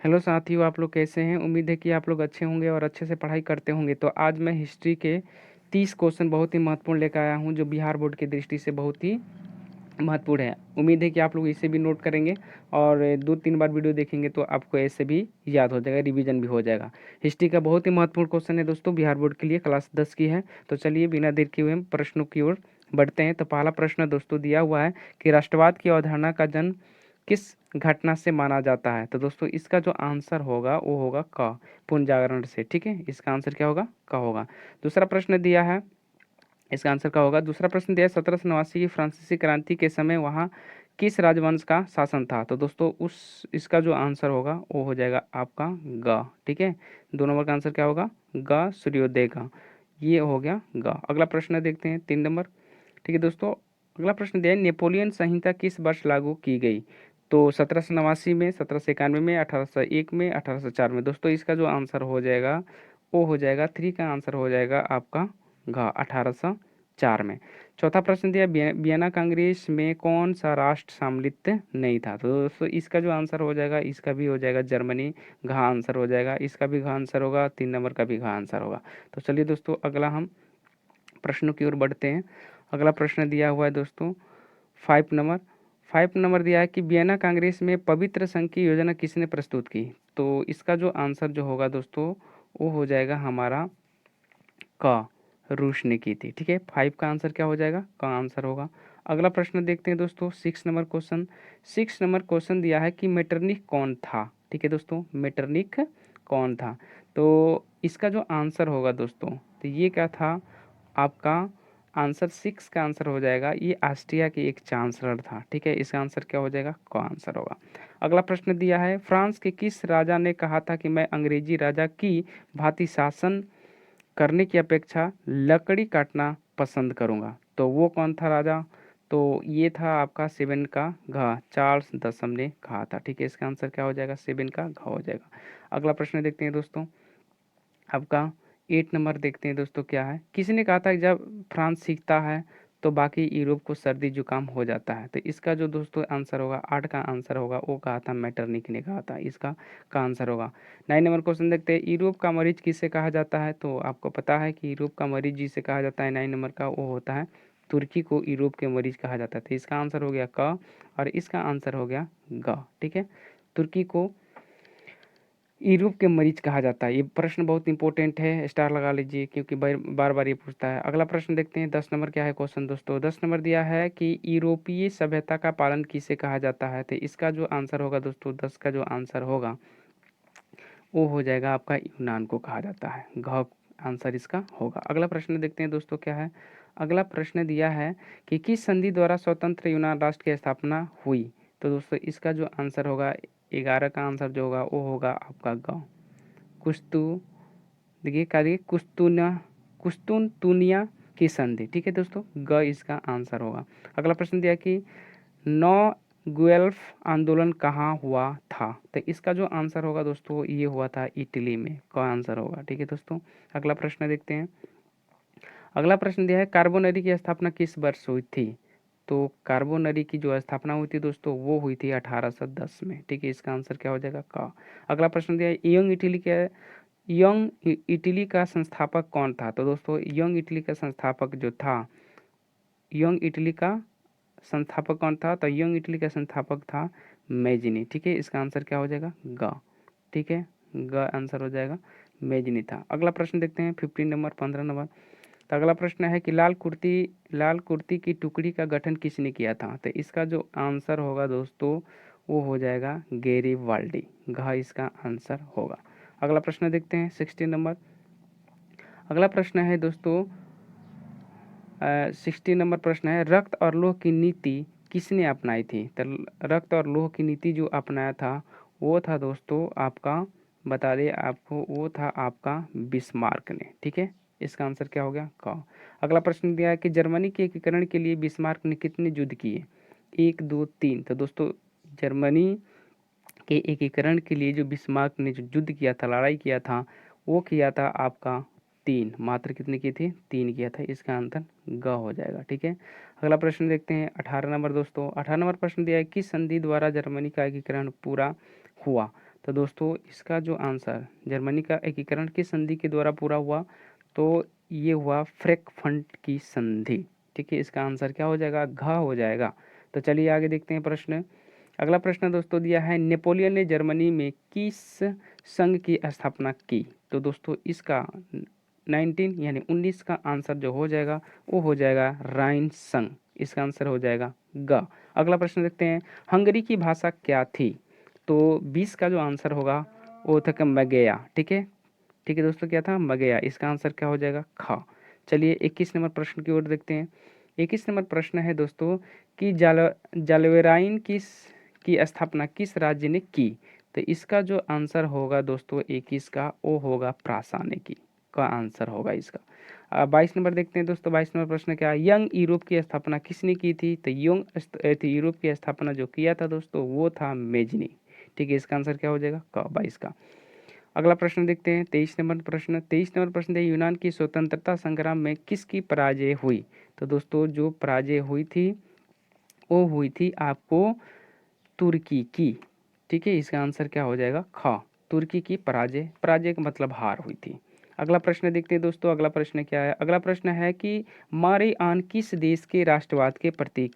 Hello साथियों, आप लोग कैसे हैं? उम्मीद है कि आप लोग अच्छे होंगे और अच्छे से पढ़ाई करते होंगे। तो आज मैं हिस्ट्री के 30 क्वेश्चन बहुत ही महत्वपूर्ण लेकर आया हूं, जो बिहार बोर्ड की दृष्टि से बहुत ही महत्वपूर्ण है। उम्मीद है कि आप लोग इसे भी नोट करेंगे और 2-3 बार वीडियो देखेंगे तो आपको ऐसे भी याद हो जाएगा, रिवीजन भी हो जाएगा। हिस्ट्री का बहुत ही महत्वपूर्ण क्वेश्चन है दोस्तों, बिहार बोर्ड के लिए, क्लास 10 की है। तो चलिए बिना देर किए हुए हम प्रश्नों की ओर बढ़ते हैं। तो पहला प्रश्न दोस्तों दिया हुआ है कि राष्ट्रवाद की अवधारणा का जन्म किस घटना से माना जाता है? तो दोस्तों इसका जो आंसर होगा वो होगा क, पुनर्जागरण से। ठीक है, इसका आंसर क्या होगा? क होगा। दूसरा प्रश्न दिया है, इसका आंसर क्या होगा? दूसरा प्रश्न दिया है 1789 की फ्रांसीसी क्रांति के समय वहाँ किस राजवंश का शासन था? तो दोस्तों उस इसका जो आंसर होगा वो हो जाएगा आपका ग। ठीक है, 2 नंबर का आंसर क्या होगा? ग, सूर्योदय का। ये हो गया ग। अगला प्रश्न देखते हैं 3 नंबर। ठीक है दोस्तों, अगला प्रश्न दिया है नेपोलियन संहिता किस वर्ष लागू की गई? तो 1789 में, 1791 में, 1801 में, 1804 में। दोस्तों इसका जो आंसर हो जाएगा वो हो जाएगा 3 का आंसर हो जाएगा आपका घ, 1804 में। चौथा प्रश्न दिया वियना कांग्रेस में कौन सा राष्ट्र सम्मिलित नहीं था? तो दोस्तों इसका जो आंसर हो जाएगा, इसका भी हो जाएगा जर्मनी, घ आंसर हो जाएगा। इसका भी घ आंसर होगा, 3 नंबर का भी घ आंसर होगा। तो चलिए दोस्तों अगला हम प्रश्नों की ओर बढ़ते हैं। अगला प्रश्न दिया हुआ है दोस्तों 5 नंबर। 5 नंबर दिया है कि वियना कांग्रेस में पवित्र संघ की योजना किसने प्रस्तुत की? तो इसका जो आंसर जो होगा दोस्तों वो हो जाएगा हमारा क, रूस ने की थी। ठीक है, 5 का आंसर क्या हो जाएगा? का आंसर होगा। अगला प्रश्न देखते हैं दोस्तों 6 नंबर क्वेश्चन। 6 नंबर क्वेश्चन दिया है कि मेटरनिख कौन था? ठीक है दोस्तों, मेटरनिख कौन था? तो इसका जो आंसर होगा दोस्तों, तो ये क्या था आपका? आंसर 6 का आंसर हो जाएगा, ये ऑस्ट्रिया के एक चांसलर था। ठीक है, इसका आंसर क्या हो जाएगा? क आंसर होगा। अगला प्रश्न दिया है फ्रांस के किस राजा ने कहा था कि मैं अंग्रेजी राजा की भांति शासन करने की अपेक्षा लकड़ी काटना पसंद करूंगा? तो वो कौन था राजा? तो ये था आपका 7 का घ, चार्ल्स दसम ने कहा था। ठीक है, इसका आंसर क्या हो जाएगा? 7 का घ हो जाएगा। अगला प्रश्न देखते हैं दोस्तों, आपका 8 नंबर देखते हैं दोस्तों क्या है? किसने कहा था कि जब फ्रांस सीखता है तो बाकी यूरोप को सर्दी जुकाम हो जाता है? तो इसका जो दोस्तों आंसर होगा, 8 का आंसर होगा, वो कहा था मेटरनिक ने कहा था। इसका का आंसर होगा। 9 नंबर क्वेश्चन देखते हैं, यूरोप का मरीज किसे कहा जाता है? तो आपको पता है कि यूरोप का मरीज जिसे कहा जाता है 9 नंबर का, वो होता है तुर्की को यूरोप के मरीज कहा जाता है। तो इसका आंसर हो गया क और इसका आंसर हो गया ग। ठीक है, तुर्की को यूरोप के मरीज कहा जाता है। ये प्रश्न बहुत इंपॉर्टेंट है, स्टार लगा लीजिए क्योंकि बार बार ये पूछता है। अगला प्रश्न देखते हैं 10 नंबर क्या है क्वेश्चन दोस्तों। 10 नंबर दिया है कि यूरोपीय सभ्यता का पालन किसे कहा जाता है? तो इसका जो आंसर होगा दोस्तों, 10 का जो आंसर होगा वो हो जाएगा आपका यूनान को कहा जाता है। घ आंसर इसका होगा। अगला प्रश्न देखते हैं दोस्तों क्या है। अगला प्रश्न दिया है कि किस संधि द्वारा स्वतंत्र यूनान राष्ट्र की स्थापना हुई? तो दोस्तों इसका जो आंसर होगा, 11 का आंसर जो होगा वो होगा आपका ग, कुस्तु देखिए कार्य कुस्तुनतुनिया की संधि। ठीक है दोस्तों, ग इसका आंसर होगा। अगला प्रश्न दिया कि नौ गुएल्फ आंदोलन कहाँ हुआ था? तो इसका जो आंसर होगा दोस्तों, ये हुआ था इटली में, का आंसर होगा। ठीक है दोस्तों, अगला प्रश्न देखते हैं। अगला प्रश्न दिया है कार्बोनरी की स्थापना किस वर्ष हुई थी? तो कार्बोनरी की जो स्थापना हुई थी दोस्तों वो हुई थी 1810 में। ठीक है, इसका आंसर क्या हो जाएगा? का। अगला प्रश्न दिया है यंग इटली का संस्थापक कौन था? तो दोस्तों यंग इटली का संस्थापक जो था, यंग इटली का संस्थापक कौन था? तो यंग इटली का संस्थापक था मेजिनी। ठीक है, इसका आंसर क्या हो जाएगा? ग। ठीक है, ग आंसर हो जाएगा, मेजिनी था। अगला प्रश्न देखते हैं 15 नंबर, 15 नंबर। तो अगला प्रश्न है कि लाल कुर्ती की टुकड़ी का गठन किसने किया था? तो इसका जो आंसर होगा दोस्तों वो हो जाएगा गेरिबाल्डी, घ इसका आंसर होगा। अगला प्रश्न देखते हैं 16 नंबर। अगला प्रश्न है दोस्तों 16 नंबर प्रश्न है, रक्त और लोह की नीति किसने अपनाई थी? तो रक्त और लोह की नीति जो अपनाया था वो था दोस्तों आपका, बता दें आपको, वो था आपका बिस्मार्क ने। ठीक है, इसका आंसर क्या हो गया? क। अगला प्रश्न दिया है कि जर्मनी के एकीकरण के लिए बिस्मार्क ने कितने युद्ध किए? 1, 2, 3। तो दोस्तों जर्मनी के एकीकरण के लिए जो बिस्मार्क ने जो युद्ध किया था, लड़ाई किया था, वो किया था आपका 3। मात्र कितने किए थे? 3 किया था। इसका आंसर ग हो जाएगा। ठीक है, अगला प्रश्न देखते हैं 18 नंबर दोस्तों। 18 नंबर प्रश्न दिया है किस संधि द्वारा जर्मनी का एकीकरण पूरा हुआ? तो दोस्तों इसका जो आंसर, जर्मनी का एकीकरण किस संधि के द्वारा पूरा हुआ, तो ये हुआ फ्रैंकफर्ट की संधि। ठीक है, इसका आंसर क्या हो जाएगा, घ हो जाएगा। तो चलिए आगे देखते हैं प्रश्न। अगला प्रश्न दोस्तों दिया है, नेपोलियन ने जर्मनी में किस संघ की स्थापना की। तो दोस्तों इसका 19 यानी 19 का आंसर जो हो जाएगा वो हो जाएगा राइन संघ। इसका आंसर हो जाएगा ग। अगला प्रश्न देखते हैं, हंगरी की भाषा क्या थी। तो 20 का जो आंसर होगा वो था मगेया। ठीक है, ठीक है दोस्तों, क्या था, मगेया। इसका आंसर क्या हो जाएगा, ख। चलिए 21 नंबर प्रश्न की ओर देखते हैं। 21 नंबर प्रश्न है दोस्तों कि जालवेराइन की स्थापना किस राज्य ने की। तो इसका जो आंसर होगा दोस्तों 21 का, वो होगा प्रासानिकी का आंसर होगा इसका। 22 नंबर देखते हैं दोस्तों। 22 नंबर प्रश्न क्या है, यंग यूरोप की स्थापना किसने की थी। तो यंग यूरोप की स्थापना जो किया था दोस्तों वो था मेजनी। ठीक है, इसका आंसर क्या हो जाएगा, क 22 का। अगला प्रश्न देखते हैं 23 नंबर प्रश्न। 23 नंबर प्रश्न है, यूनान की स्वतंत्रता संग्राम में किसकी पराजय हुई। तो दोस्तों जो पराजय हुई थी वो हुई थी आपको तुर्की की। ठीक है, इसका आंसर क्या हो जाएगा, ख। तुर्की की पराजय, पराजय का मतलब हार हुई थी। अगला प्रश्न देखते हैं दोस्तों। अगला प्रश्न क्या है, अगला प्रश्न है कि मारी आन किस देश के राष्ट्रवाद के प्रतीक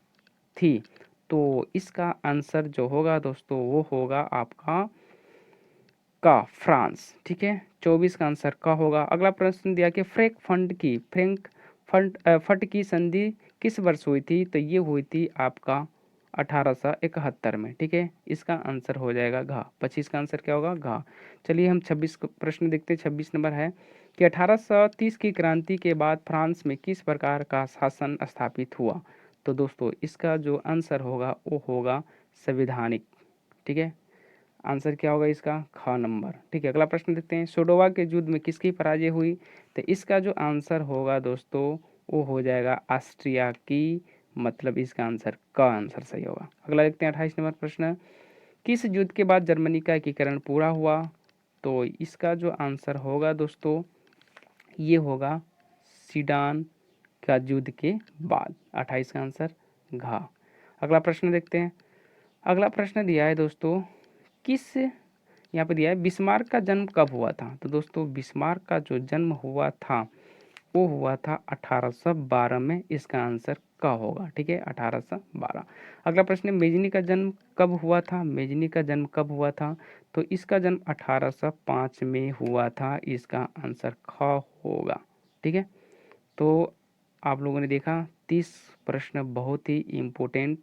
थी। तो इसका आंसर जो होगा दोस्तों वो होगा आपका का, फ्रांस। ठीक है, 24 का आंसर का होगा। अगला प्रश्न दिया कि फ्रैंकफर्ट की संधि किस वर्ष हुई थी। तो ये हुई थी आपका 1871 में। ठीक है, इसका आंसर हो जाएगा घ। 25 का आंसर क्या होगा, घ। चलिए हम 26 प्रश्न देखते हैं। 26 नंबर है कि 1830 की क्रांति के बाद फ्रांस में किस प्रकार का शासन स्थापित हुआ। तो दोस्तों इसका जो आंसर होगा वो होगा संवैधानिक। ठीक है, आंसर क्या होगा इसका, ख नंबर। ठीक है, अगला प्रश्न देखते हैं, सोडोवा के युद्ध में किसकी पराजय हुई। तो इसका जो आंसर होगा दोस्तों वो हो जाएगा ऑस्ट्रिया की, मतलब इसका आंसर का आंसर सही होगा। अगला देखते हैं 28 नंबर प्रश्न, किस युद्ध के बाद जर्मनी का एकीकरण पूरा हुआ। तो इसका जो आंसर होगा दोस्तों ये होगा सीडान का युद्ध के बाद। 28 का आंसर घ। अगला प्रश्न देखते हैं। अगला प्रश्न दिया है दोस्तों, किस, यहाँ पे दिया है बिस्मार्क का जन्म कब हुआ था। तो दोस्तों बिस्मार्क का जो जन्म हुआ था वो हुआ था 1812 में। इसका आंसर का होगा। ठीक है, 1812। अगला प्रश्न है, मेजनी का जन्म कब हुआ था। मेजनी का जन्म कब हुआ था। तो इसका जन्म 1805 में हुआ था। इसका आंसर ख होगा। ठीक है, तो आप लोगों ने देखा 30 प्रश्न बहुत ही इम्पोर्टेंट,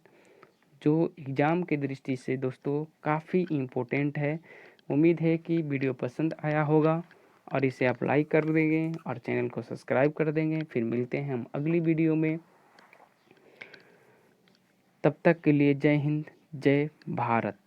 जो एग्ज़ाम के दृष्टि से दोस्तों काफ़ी इम्पोर्टेंट है। उम्मीद है कि वीडियो पसंद आया होगा और इसे आप लाइक कर देंगे और चैनल को सब्सक्राइब कर देंगे। फिर मिलते हैं हम अगली वीडियो में, तब तक के लिए जय हिंद, जय भारत।